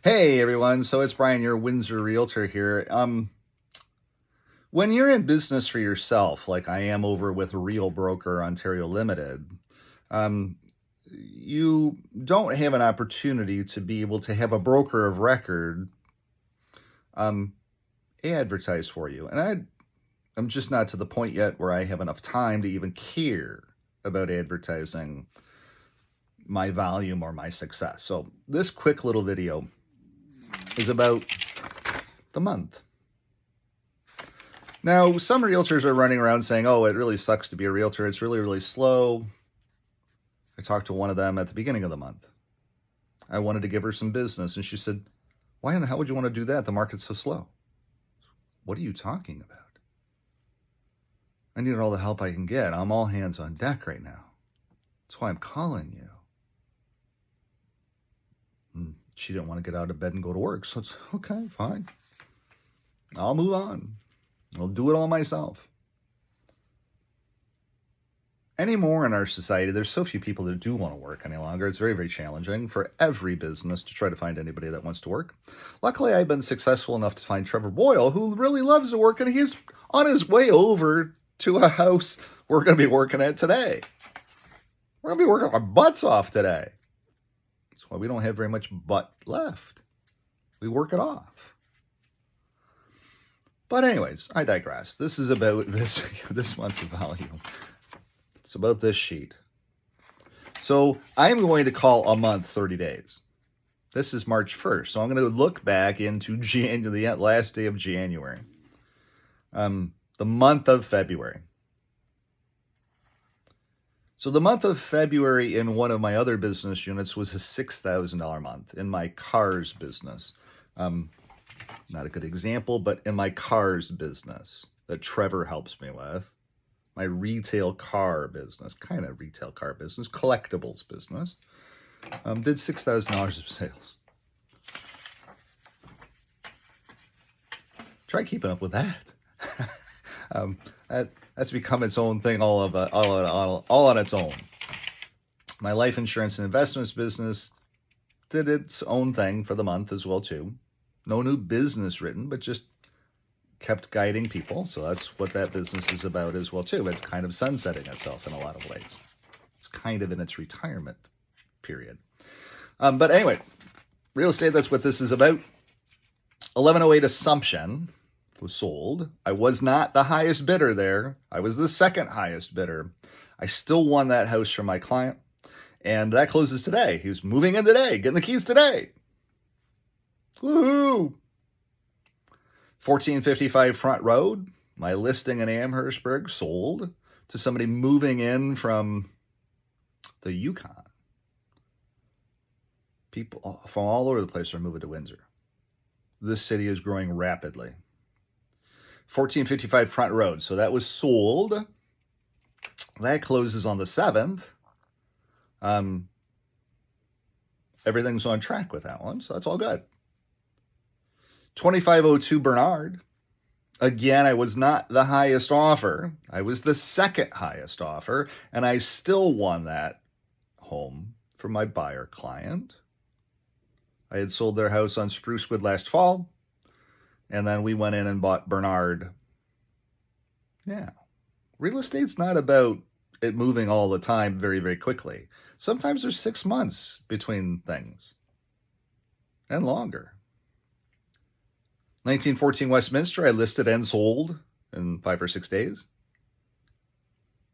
Hey everyone, so it's Brian, your Windsor Realtor here. When you're in business for yourself, like I am over with Real Broker Ontario Limited, you don't have an opportunity to be able to have a broker of record um, advertise for you. And I'm just not to the point yet where I have enough time to even care about advertising my volume or my success. So this quick little video is about the month. Now, some realtors are running around saying, oh, it really sucks to be a realtor. It's really, really slow. I talked to one of them at the beginning of the month. I wanted to give her some business, and she said, why in the hell would you want to do that? The market's so slow. What are you talking about? I need all the help I can get. I'm all hands on deck right now. That's why I'm calling you. And she didn't want to get out of bed and go to work, so it's okay, fine. I'll move on. I'll do it all myself. Anymore in our society, there's so few people that do want to work any longer. It's very, very challenging for every business to try to find anybody that wants to work. Luckily, I've been successful enough to find Trevor Boyle, who really loves to work, and he's on his way over to a house we're going to be working at today. We're going to be working our butts off today. That's why we don't have very much butt left. We work it off. But anyways, I digress. This is about this month's volume. It's about this sheet. So I'm going to call a month 30 days. This is March 1st. So I'm going to look back into the last day of January. The month of February. So the month of February in one of my other business units was a $6,000 month in my cars business. Not a good example, but in my cars business that Trevor helps me with, my retail car business, kind of retail car business, collectibles business, did $6,000 of sales. Try keeping up with that. That's become its own thing all on its own. My life insurance and investments business did its own thing for the month as well too. No new business written, but just kept guiding people. So that's what that business is about as well too. It's kind of sunsetting itself in a lot of ways. It's kind of in its retirement period. But anyway, real estate, that's what this is about. 1108 Assumption was sold. I was not the highest bidder there. I was the second highest bidder. I still won that house from my client. And that closes today. He was moving in today, getting the keys today. Woohoo! 1455 Front Road, my listing in Amherstburg, sold to somebody moving in from the Yukon. People from all over the place are moving to Windsor. This city is growing rapidly. 1455 Front Road, so that was sold. That closes on the 7th. Everything's on track with that one, so that's all good. 2502 Bernard. Again, I was not the highest offer. I was the second highest offer, and I still won that home for my buyer client. I had sold their house on Sprucewood last fall, and then we went in and bought Bernard. Yeah. Real estate's not about it moving all the time very, very quickly. Sometimes there's 6 months between things and longer. 1914 Westminster, I listed and sold in 5 or 6 days.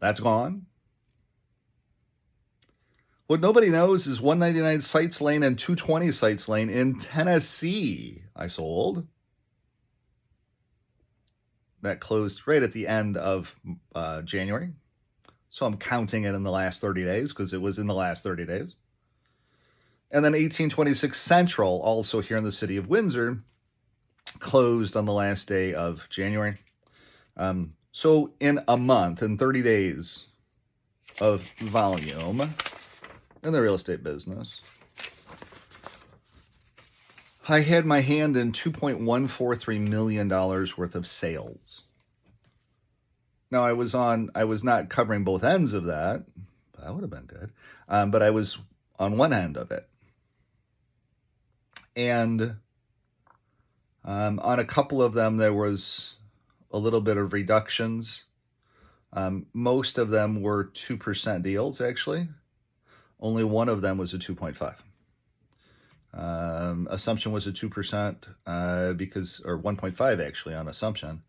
That's gone. What nobody knows is 199 Sites Lane and 220 Sites Lane in Tennessee, I sold. That closed right at the end of January. So I'm counting it in the last 30 days because it was in the last 30 days. And then 1826 Central, also here in the city of Windsor, closed on the last day of January. So in a month, in 30 days of volume in the real estate business, I had my hand in $2.143 million worth of sales. Now I was not covering both ends of that. That would have been good. But I was on one end of it. And on a couple of them, there was a little bit of reductions. Most of them were 2% deals, actually. Only one of them was a 2.5. Assumption was a 2% or 1.5 actually on Assumption.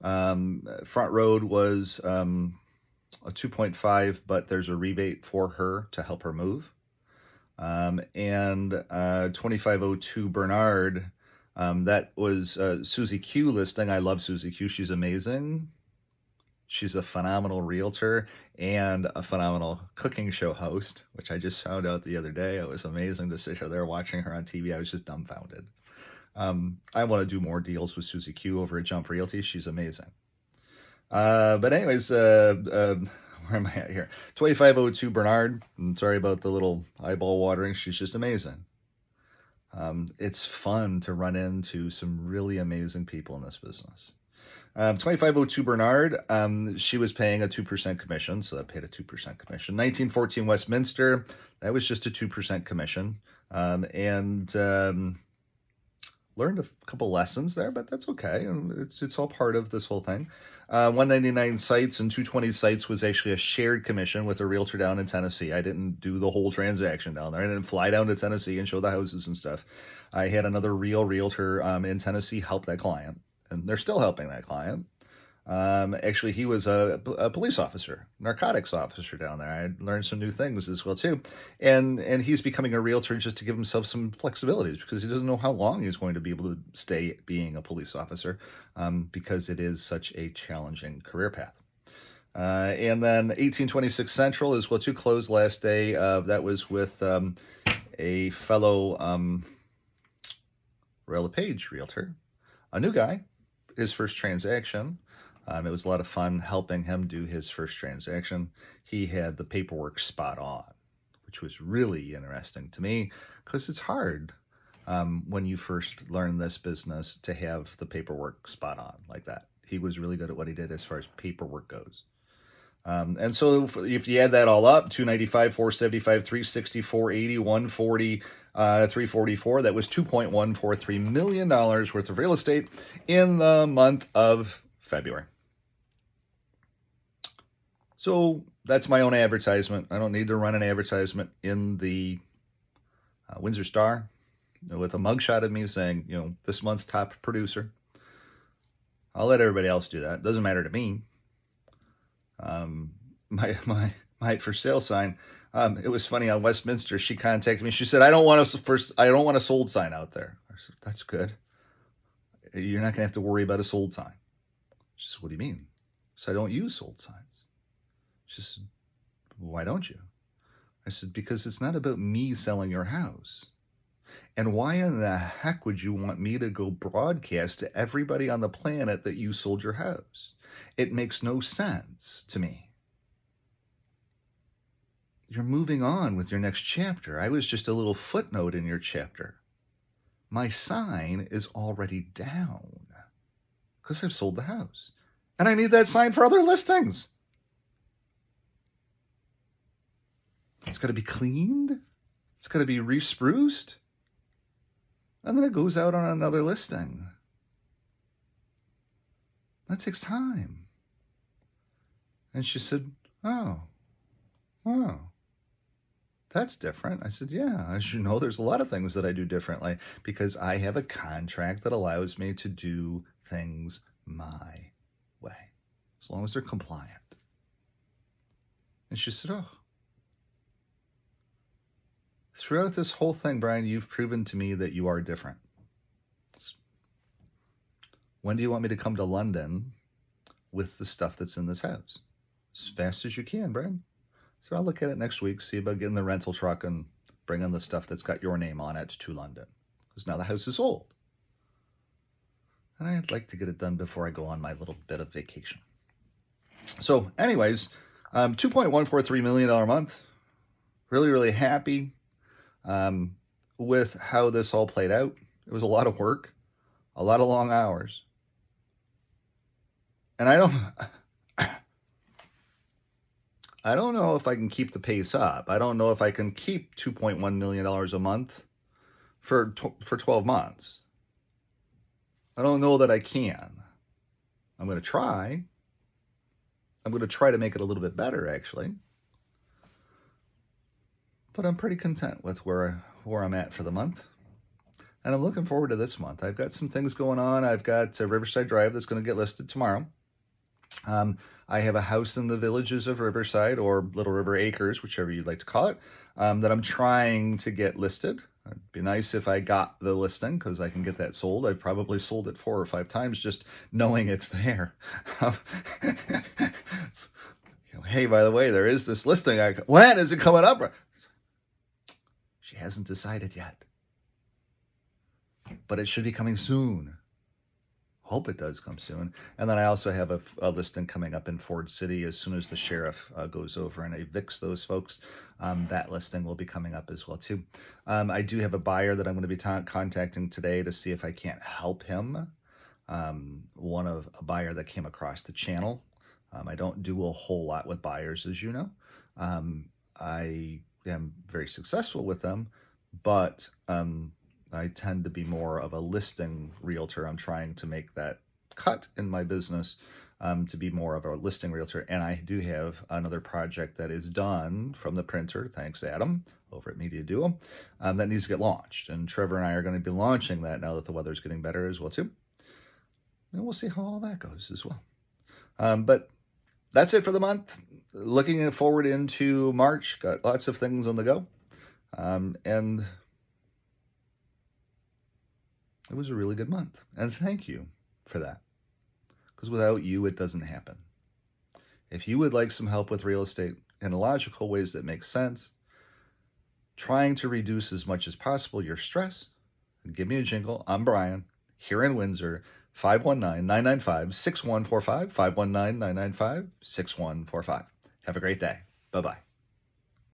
Front Road was a 2.5, but there's a rebate for her to help her move. And 2502 Bernard, that was Susie Q listing. I love Susie Q. She's amazing. She's a phenomenal realtor and a phenomenal cooking show host, which I just found out the other day. It was amazing to sit there watching her on TV. I was just dumbfounded. I want to do more deals with Susie Q over at Jump Realty. She's amazing. But anyways, where am I at here? 2502 Bernard. I'm sorry about the little eyeball watering. She's just amazing. It's fun to run into some really amazing people in this business. 2502 Bernard, she was paying a 2% commission, so that paid a 2% commission. 1914 Westminster, that was just a 2% commission. And learned a couple lessons there, but that's okay. It's all part of this whole thing. 199 Sites and 220 Sites was actually a shared commission with a realtor down in Tennessee. I didn't do the whole transaction down there. I didn't fly down to Tennessee and show the houses and stuff. I had another realtor in Tennessee help that client, and they're still helping that client. Actually, he was a police officer, narcotics officer down there. I learned some new things as well too, and he's becoming a realtor just to give himself some flexibilities because he doesn't know how long he's going to be able to stay being a police officer, because it is such a challenging career path. And then 1826 Central is what you closed last day. That was with a fellow Rail LePage realtor, a new guy, his first transaction. It was a lot of fun helping him do his first transaction. He had the paperwork spot on, which was really interesting to me because it's hard when you first learn this business to have the paperwork spot on like that. He was really good at what he did as far as paperwork goes. And so if you add that all up, 295, 475, 360, 480, 140, 344, that was $2.143 million worth of real estate in the month of February. So that's my own advertisement. I don't need to run an advertisement in the Windsor Star with a mugshot of me saying, this month's top producer. I'll let everybody else do that. It doesn't matter to me. My for sale sign. It was funny on Westminster. She contacted me. She said, I don't want a sold sign out there. I said, that's good. You're not gonna have to worry about a sold sign. She said, what do you mean? So I don't use sold signs. She said, why don't you? I said, because it's not about me selling your house. And why in the heck would you want me to go broadcast to everybody on the planet that you sold your house? It makes no sense to me. You're moving on with your next chapter. I was just a little footnote in your chapter. My sign is already down because I've sold the house. And I need that sign for other listings. It's got to be cleaned. It's got to be re-spruced. And then it goes out on another listing. That takes time. And she said, oh, that's different. I said, yeah, as you know, there's a lot of things that I do differently because I have a contract that allows me to do things my way, as long as they're compliant. And she said, oh, throughout this whole thing, Brian, you've proven to me that you are different. When do you want me to come to London with the stuff that's in this house? As fast as you can, Brian. So I'll look at it next week, see about getting the rental truck and bringing the stuff that's got your name on it to London. Because now the house is sold. And I'd like to get it done before I go on my little bit of vacation. So anyways, $2.143 million a month. Really, really happy with how this all played out. It was a lot of work, a lot of long hours. And I don't know if I can keep the pace up. I don't know if I can keep $2.1 million a month for 12 months. I don't know that I can. I'm going to try. I'm going to try to make it a little bit better, actually. But I'm pretty content with where I'm at for the month. And I'm looking forward to this month. I've got some things going on. I've got Riverside Drive that's going to get listed tomorrow. I have a house in the Villages of Riverside, or Little River Acres, whichever you'd like to call it, that I'm trying to get listed. It'd be nice if I got the listing, because I can get that sold. I've probably sold it 4 or 5 times just knowing it's there. Hey, by the way, there is this listing. When is it coming up? She hasn't decided yet. But it should be coming soon. Hope it does come soon. And then I also have a listing coming up in Ford City as soon as the sheriff goes over and evicts those folks. That listing will be coming up as well too. I do have a buyer that I'm going to be contacting today to see if I can't help him. A buyer that came across the channel. I don't do a whole lot with buyers, as you know. I am very successful with them, but I tend to be more of a listing realtor. I'm trying to make that cut in my business to be more of a listing realtor. And I do have another project that is done from the printer, thanks Adam, over at Media Duo, that needs to get launched. And Trevor and I are going to be launching that now that the weather's getting better as well too. And we'll see how all that goes as well. But that's it for the month. Looking forward into March, got lots of things on the go. And it was a really good month. And thank you for that. Because without you, it doesn't happen. If you would like some help with real estate in logical ways that make sense, trying to reduce as much as possible your stress, give me a jingle. I'm Brian, here in Windsor, 519-995-6145, 519-995-6145. Have a great day. Bye-bye.